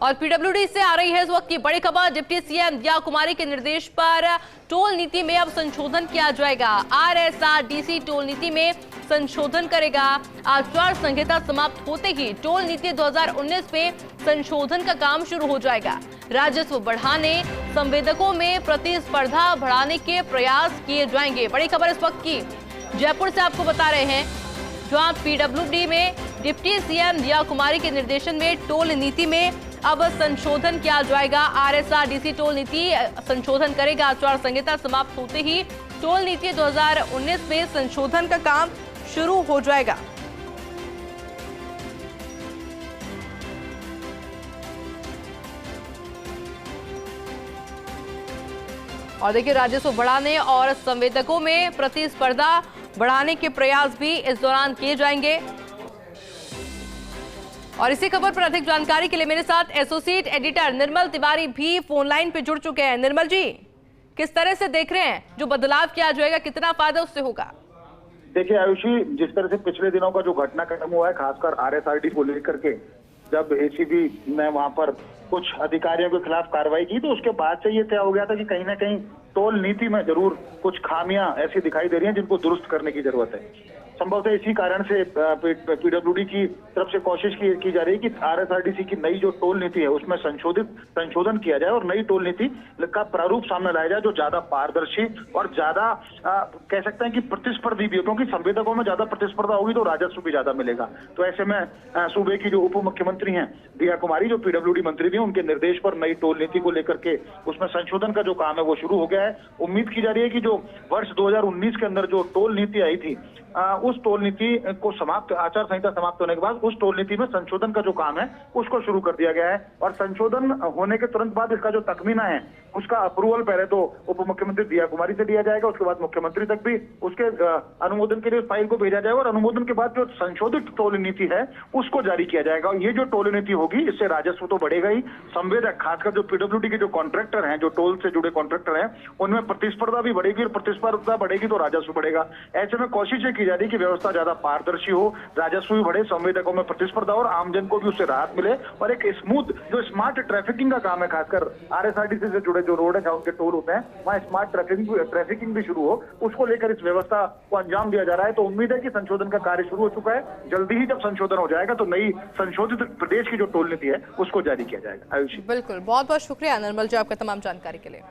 और पीडब्ल्यूडी से आ रही है इस वक्त की बड़ी खबर। डिप्टी सीएम दिया कुमारी के निर्देश पर टोल नीति में अब संशोधन किया जाएगा। आरएसआरटीसी टोल नीति में संशोधन करेगा। आचार संहिता समाप्त होते ही टोल नीति 2019 में संशोधन का काम शुरू हो जाएगा। राजस्व बढ़ाने, संवेदकों में प्रतिस्पर्धा बढ़ाने के प्रयास किए जाएंगे। बड़ी खबर इस वक्त की जयपुर से आपको बता रहे हैं, जहां पीडब्ल्यूडी में डिप्टी सीएम दिया कुमारी के निर्देशन में टोल नीति में अब संशोधन किया जाएगा। आरएसआरटीसी टोल नीति संशोधन करेगा। आचार संहिता समाप्त होते ही टोल नीति 2019 में संशोधन का काम शुरू हो जाएगा। और देखिए, राजस्व बढ़ाने और संवेदकों में प्रतिस्पर्धा बढ़ाने के प्रयास भी इस दौरान किए जाएंगे। और इसी खबर पर अधिक जानकारी के लिए मेरे साथ एसोसिएट एडिटर निर्मल तिवारी भी फोन लाइन पे जुड़ चुके हैं। निर्मल जी, किस तरह से देख रहे हैं जो बदलाव किया जाएगा, कितना फायदा उससे होगा? देखिए आयुषी, जिस तरह से पिछले दिनों का जो घटनाक्रम हुआ है, खासकर आरएसआरटी को लेकर के, जब एसीबी ने वहां पर कुछ अधिकारियों के खिलाफ कार्रवाई की, तो उसके बाद से ये तय हो गया था कि कहीं ना कहीं टोल नीति में जरूर कुछ खामियां ऐसी दिखाई दे रही हैं जिनको दुरुस्त करने की जरूरत है। संभवतः इसी कारण से पीडब्ल्यूडी की तरफ से कोशिश की जा रही है कि आरएसआरटीसी की नई जो टोल नीति है उसमें संशोधन किया जाए और नई टोल नीति का प्रारूप सामने लाया जाए जो ज्यादा पारदर्शी और ज्यादा कह सकते हैं कि प्रतिस्पर्धी भी हो, क्योंकि संवेदकों में ज्यादा प्रतिस्पर्धा होगी तो राजस्व भी ज्यादा मिलेगा। तो ऐसे में सूबे की जो उप मुख्यमंत्री हैं दिया कुमारी, जो पीडब्ल्यूडी मंत्री भी हैं, उनके निर्देश पर नई टोल नीति को लेकर के उसमें संशोधन का जो काम है वो शुरू हो गया है। उम्मीद की जा रही है कि जो वर्ष 2019 के अंदर जो टोल नीति आई थी, उस टोल नीति को समाप्त, आचार संहिता समाप्त होने के बाद उस टोल नीति में संशोधन का जो काम है उसको शुरू कर दिया गया है। और संशोधन होने के तुरंत बाद इसका जो तखमीना है उसका अप्रूवल पहले तो उप मुख्यमंत्री दिया कुमारी से दिया जाएगा, उसके बाद मुख्यमंत्री तक भी उसके अनुमोदन के लिए फाइल को भेजा जाएगा और अनुमोदन के बाद जो संशोधित टोल नीति है उसको जारी किया जाएगा। और ये जो टोल नीति होगी इससे राजस्व तो बढ़ेगा ही, संवेदक खासकर जो पीडब्ल्यूडी के जो कॉन्ट्रैक्टर हैं, जो टोल से जुड़े कॉन्ट्रैक्टर हैं, उनमें प्रतिस्पर्धा भी बढ़ेगी और प्रतिस्पर्धा बढ़ेगी तो राजस्व बढ़ेगा। ऐसे में कोशिश की जा रही है कि व्यवस्था ज्यादा पारदर्शी हो, राजस्व भी बढ़े, संवेदकों में प्रतिस्पर्धा और आमजन को भी उससे राहत मिले और एक स्मूथ जो स्मार्ट ट्रैफिकिंग का काम है, खासकर आरएसआरटीसी से जुड़े जो रोड है जहां उनके टोल होते हैं वहां स्मार्ट ट्रैफिकिंग भी शुरू हो, उसको लेकर इस व्यवस्था को अंजाम दिया जा रहा है। तो उम्मीद है कि संशोधन का कार्य शुरू हो चुका है। जल्दी ही जब संशोधन हो जाएगा तो नई संशोधित प्रदेश की जो टोल नीति है उसको जारी किया जाएगा। आयुषी, बिल्कुल, बहुत बहुत शुक्रिया निर्मल जी आपका तमाम जानकारी के लिए।